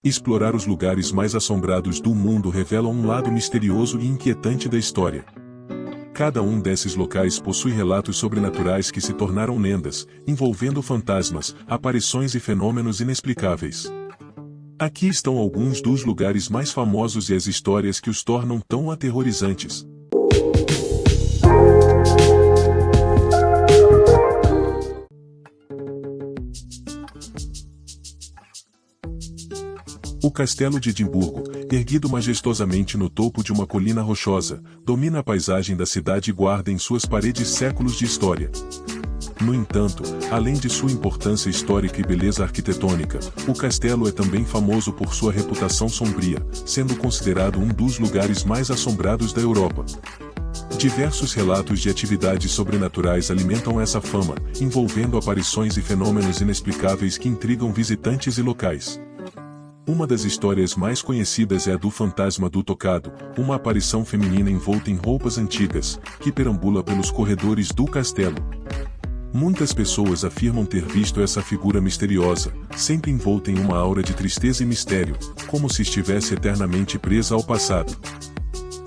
Explorar os lugares mais assombrados do mundo revela um lado misterioso e inquietante da história. Cada um desses locais possui relatos sobrenaturais que se tornaram lendas, envolvendo fantasmas, aparições e fenômenos inexplicáveis. Aqui estão alguns dos lugares mais famosos e as histórias que os tornam tão aterrorizantes. O Castelo de Edimburgo, erguido majestosamente no topo de uma colina rochosa, domina a paisagem da cidade e guarda em suas paredes séculos de história. No entanto, além de sua importância histórica e beleza arquitetônica, o castelo é também famoso por sua reputação sombria, sendo considerado um dos lugares mais assombrados da Europa. Diversos relatos de atividades sobrenaturais alimentam essa fama, envolvendo aparições e fenômenos inexplicáveis que intrigam visitantes e locais. Uma das histórias mais conhecidas é a do fantasma do tocado, uma aparição feminina envolta em roupas antigas, que perambula pelos corredores do castelo. Muitas pessoas afirmam ter visto essa figura misteriosa, sempre envolta em uma aura de tristeza e mistério, como se estivesse eternamente presa ao passado.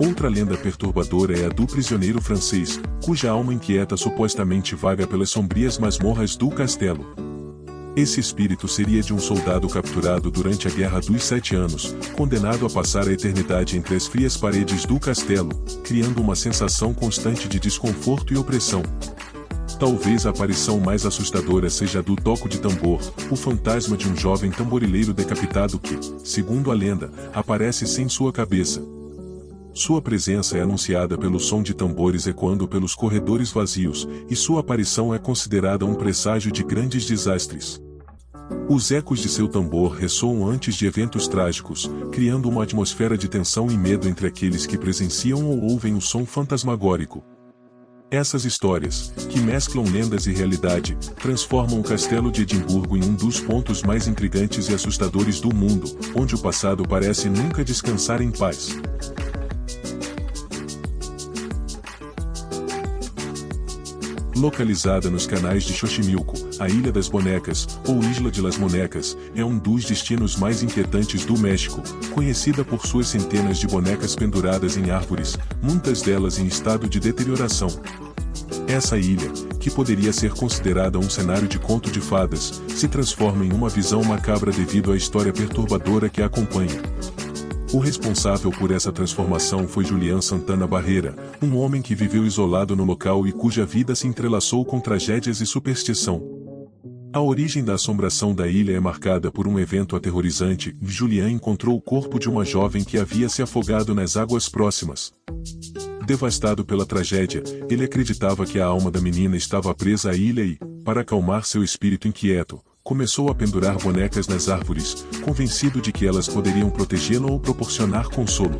Outra lenda perturbadora é a do prisioneiro francês, cuja alma inquieta supostamente vaga pelas sombrias masmorras do castelo. Esse espírito seria de um soldado capturado durante a Guerra dos 7 Anos, condenado a passar a eternidade entre as frias paredes do castelo, criando uma sensação constante de desconforto e opressão. Talvez a aparição mais assustadora seja a do toco de tambor, o fantasma de um jovem tamborileiro decapitado que, segundo a lenda, aparece sem sua cabeça. Sua presença é anunciada pelo som de tambores ecoando pelos corredores vazios, e sua aparição é considerada um presságio de grandes desastres. Os ecos de seu tambor ressoam antes de eventos trágicos, criando uma atmosfera de tensão e medo entre aqueles que presenciam ou ouvem o som fantasmagórico. Essas histórias, que mesclam lendas e realidade, transformam o Castelo de Edimburgo em um dos pontos mais intrigantes e assustadores do mundo, onde o passado parece nunca descansar em paz. Localizada nos canais de Xochimilco, a Ilha das Bonecas, ou Isla de las Bonecas, é um dos destinos mais inquietantes do México, conhecida por suas centenas de bonecas penduradas em árvores, muitas delas em estado de deterioração. Essa ilha, que poderia ser considerada um cenário de conto de fadas, se transforma em uma visão macabra devido à história perturbadora que a acompanha. O responsável por essa transformação foi Julián Santana Barrera, um homem que viveu isolado no local e cuja vida se entrelaçou com tragédias e superstição. A origem da assombração da ilha é marcada por um evento aterrorizante. Julián encontrou o corpo de uma jovem que havia se afogado nas águas próximas. Devastado pela tragédia, ele acreditava que a alma da menina estava presa à ilha e, para acalmar seu espírito inquieto, começou a pendurar bonecas nas árvores, convencido de que elas poderiam protegê-lo ou proporcionar consolo.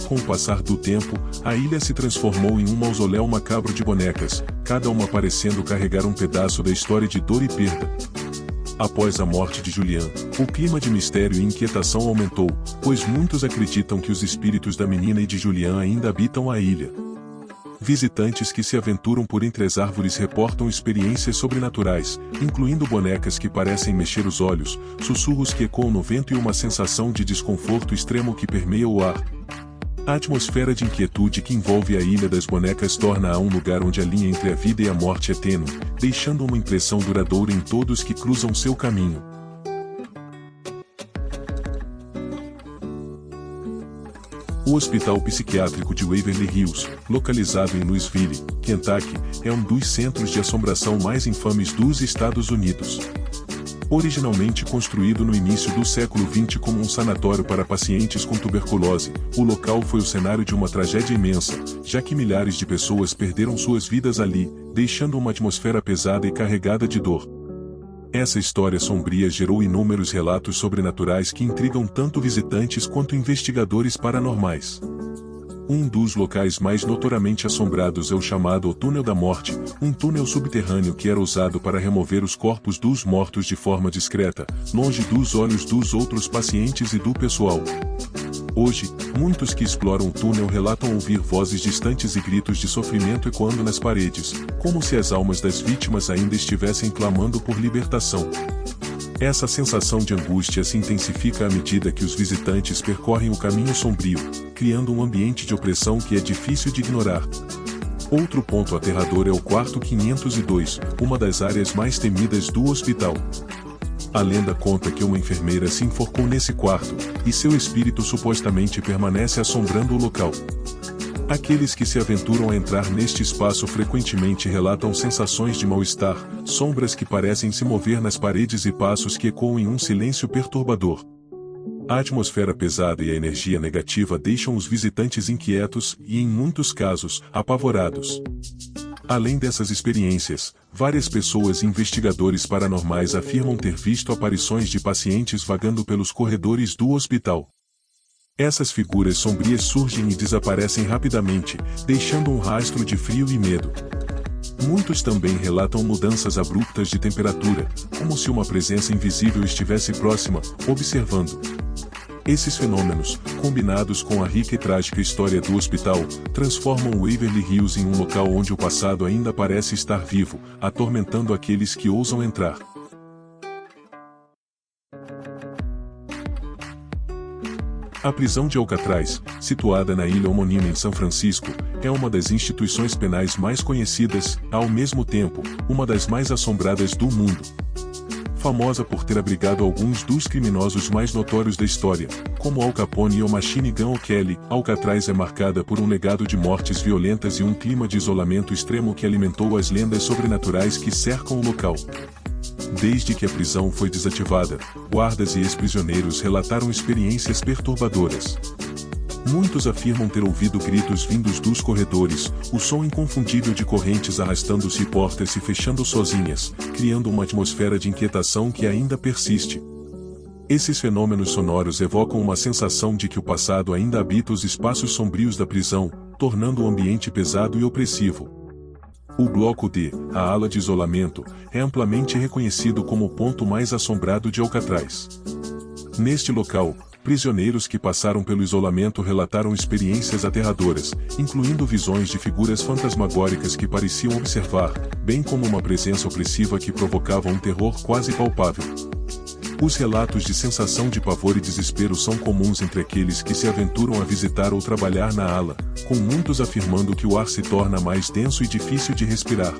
Com o passar do tempo, a ilha se transformou em um mausoléu macabro de bonecas, cada uma parecendo carregar um pedaço da história de dor e perda. Após a morte de Julián, o clima de mistério e inquietação aumentou, pois muitos acreditam que os espíritos da menina e de Julián ainda habitam a ilha. Visitantes que se aventuram por entre as árvores reportam experiências sobrenaturais, incluindo bonecas que parecem mexer os olhos, sussurros que ecoam no vento e uma sensação de desconforto extremo que permeia o ar. A atmosfera de inquietude que envolve a Ilha das Bonecas torna-a um lugar onde a linha entre a vida e a morte é tênue, deixando uma impressão duradoura em todos que cruzam seu caminho. O Hospital Psiquiátrico de Waverly Hills, localizado em Louisville, Kentucky, é um dos centros de assombração mais infames dos Estados Unidos. Originalmente construído no início do século XX como um sanatório para pacientes com tuberculose, o local foi o cenário de uma tragédia imensa, já que milhares de pessoas perderam suas vidas ali, deixando uma atmosfera pesada e carregada de dor. Essa história sombria gerou inúmeros relatos sobrenaturais que intrigam tanto visitantes quanto investigadores paranormais. Um dos locais mais notoriamente assombrados é o chamado Túnel da Morte, um túnel subterrâneo que era usado para remover os corpos dos mortos de forma discreta, longe dos olhos dos outros pacientes e do pessoal. Hoje, muitos que exploram o túnel relatam ouvir vozes distantes e gritos de sofrimento ecoando nas paredes, como se as almas das vítimas ainda estivessem clamando por libertação. Essa sensação de angústia se intensifica à medida que os visitantes percorrem o caminho sombrio, criando um ambiente de opressão que é difícil de ignorar. Outro ponto aterrador é o quarto 502, uma das áreas mais temidas do hospital. A lenda conta que uma enfermeira se enforcou nesse quarto, e seu espírito supostamente permanece assombrando o local. Aqueles que se aventuram a entrar neste espaço frequentemente relatam sensações de mal-estar, sombras que parecem se mover nas paredes e passos que ecoam em um silêncio perturbador. A atmosfera pesada e a energia negativa deixam os visitantes inquietos e, em muitos casos, apavorados. Além dessas experiências, várias pessoas e investigadores paranormais afirmam ter visto aparições de pacientes vagando pelos corredores do hospital. Essas figuras sombrias surgem e desaparecem rapidamente, deixando um rastro de frio e medo. Muitos também relatam mudanças abruptas de temperatura, como se uma presença invisível estivesse próxima, observando. Esses fenômenos, combinados com a rica e trágica história do hospital, transformam Waverly Hills em um local onde o passado ainda parece estar vivo, atormentando aqueles que ousam entrar. A prisão de Alcatraz, situada na ilha homônima em São Francisco, é uma das instituições penais mais conhecidas, ao mesmo tempo, uma das mais assombradas do mundo. Famosa por ter abrigado alguns dos criminosos mais notórios da história, como Al Capone e o Machine Gun Kelly, Alcatraz é marcada por um legado de mortes violentas e um clima de isolamento extremo que alimentou as lendas sobrenaturais que cercam o local. Desde que a prisão foi desativada, guardas e ex-prisioneiros relataram experiências perturbadoras. Muitos afirmam ter ouvido gritos vindos dos corredores, o som inconfundível de correntes arrastando-se e portas se fechando sozinhas, criando uma atmosfera de inquietação que ainda persiste. Esses fenômenos sonoros evocam uma sensação de que o passado ainda habita os espaços sombrios da prisão, tornando o ambiente pesado e opressivo. O Bloco D, a ala de isolamento, é amplamente reconhecido como o ponto mais assombrado de Alcatraz. Neste local, prisioneiros que passaram pelo isolamento relataram experiências aterradoras, incluindo visões de figuras fantasmagóricas que pareciam observar, bem como uma presença opressiva que provocava um terror quase palpável. Os relatos de sensação de pavor e desespero são comuns entre aqueles que se aventuram a visitar ou trabalhar na ala, com muitos afirmando que o ar se torna mais denso e difícil de respirar.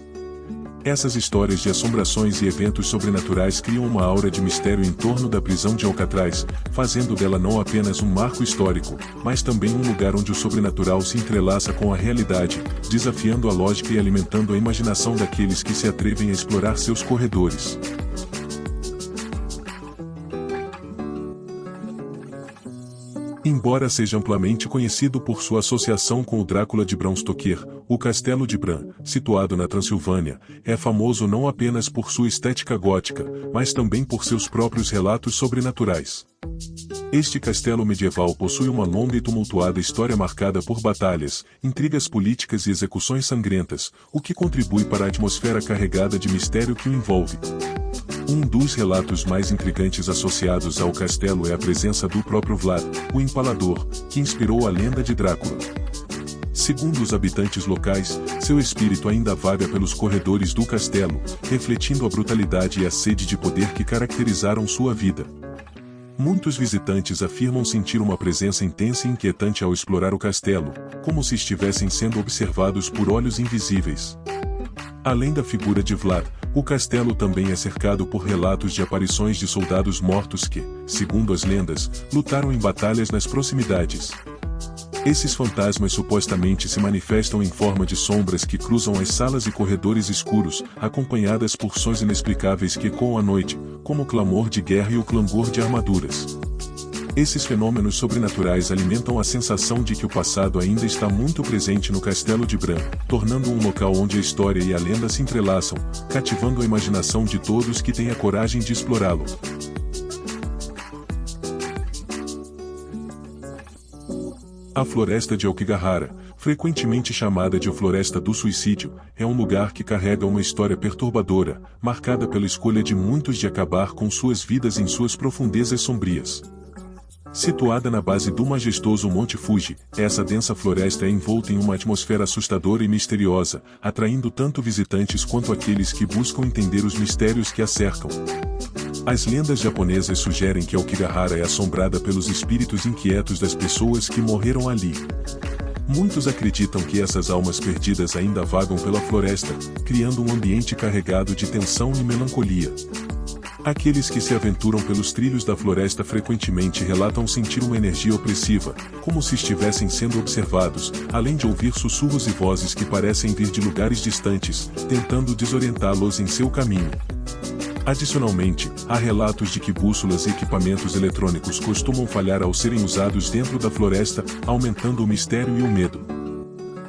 Essas histórias de assombrações e eventos sobrenaturais criam uma aura de mistério em torno da prisão de Alcatraz, fazendo dela não apenas um marco histórico, mas também um lugar onde o sobrenatural se entrelaça com a realidade, desafiando a lógica e alimentando a imaginação daqueles que se atrevem a explorar seus corredores. Embora seja amplamente conhecido por sua associação com o Drácula de Bram Stoker, o Castelo de Bram, situado na Transilvânia, é famoso não apenas por sua estética gótica, mas também por seus próprios relatos sobrenaturais. Este castelo medieval possui uma longa e tumultuada história marcada por batalhas, intrigas políticas e execuções sangrentas, o que contribui para a atmosfera carregada de mistério que o envolve. Um dos relatos mais intrigantes associados ao castelo é a presença do próprio Vlad, o Empalador, que inspirou a lenda de Drácula. Segundo os habitantes locais, seu espírito ainda vaga pelos corredores do castelo, refletindo a brutalidade e a sede de poder que caracterizaram sua vida. Muitos visitantes afirmam sentir uma presença intensa e inquietante ao explorar o castelo, como se estivessem sendo observados por olhos invisíveis. Além da figura de Vlad, o castelo também é cercado por relatos de aparições de soldados mortos que, segundo as lendas, lutaram em batalhas nas proximidades. Esses fantasmas supostamente se manifestam em forma de sombras que cruzam as salas e corredores escuros, acompanhadas por sons inexplicáveis que ecoam à noite, como o clamor de guerra e o clangor de armaduras. Esses fenômenos sobrenaturais alimentam a sensação de que o passado ainda está muito presente no Castelo de Bram, tornando um local onde a história e a lenda se entrelaçam, cativando a imaginação de todos que têm a coragem de explorá-lo. A Floresta de Aokigahara, frequentemente chamada de Floresta do Suicídio, é um lugar que carrega uma história perturbadora, marcada pela escolha de muitos de acabar com suas vidas em suas profundezas sombrias. Situada na base do majestoso Monte Fuji, essa densa floresta é envolta em uma atmosfera assustadora e misteriosa, atraindo tanto visitantes quanto aqueles que buscam entender os mistérios que a cercam. As lendas japonesas sugerem que Aokigahara é assombrada pelos espíritos inquietos das pessoas que morreram ali. Muitos acreditam que essas almas perdidas ainda vagam pela floresta, criando um ambiente carregado de tensão e melancolia. Aqueles que se aventuram pelos trilhos da floresta frequentemente relatam sentir uma energia opressiva, como se estivessem sendo observados, além de ouvir sussurros e vozes que parecem vir de lugares distantes, tentando desorientá-los em seu caminho. Adicionalmente, há relatos de que bússolas e equipamentos eletrônicos costumam falhar ao serem usados dentro da floresta, aumentando o mistério e o medo.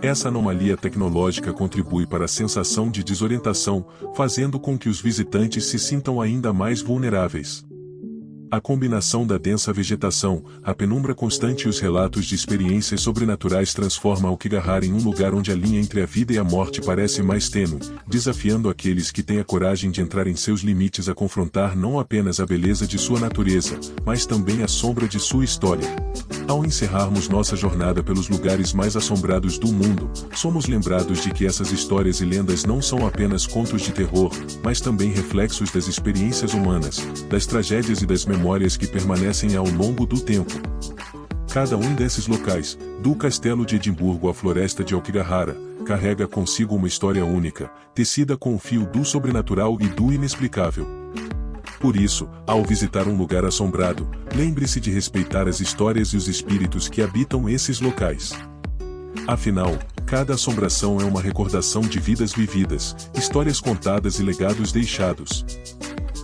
Essa anomalia tecnológica contribui para a sensação de desorientação, fazendo com que os visitantes se sintam ainda mais vulneráveis. A combinação da densa vegetação, a penumbra constante e os relatos de experiências sobrenaturais transforma Aokigahara em um lugar onde a linha entre a vida e a morte parece mais tênue, desafiando aqueles que têm a coragem de entrar em seus limites a confrontar não apenas a beleza de sua natureza, mas também a sombra de sua história. Ao encerrarmos nossa jornada pelos lugares mais assombrados do mundo, somos lembrados de que essas histórias e lendas não são apenas contos de terror, mas também reflexos das experiências humanas, das tragédias e das memórias que permanecem ao longo do tempo. Cada um desses locais, do Castelo de Edimburgo à Floresta de Aokigahara, carrega consigo uma história única, tecida com o fio do sobrenatural e do inexplicável. Por isso, ao visitar um lugar assombrado, lembre-se de respeitar as histórias e os espíritos que habitam esses locais. Afinal, cada assombração é uma recordação de vidas vividas, histórias contadas e legados deixados.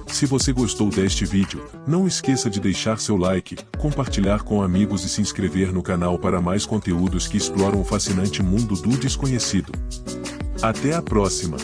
Se você gostou deste vídeo, não esqueça de deixar seu like, compartilhar com amigos e se inscrever no canal para mais conteúdos que exploram o fascinante mundo do desconhecido. Até a próxima!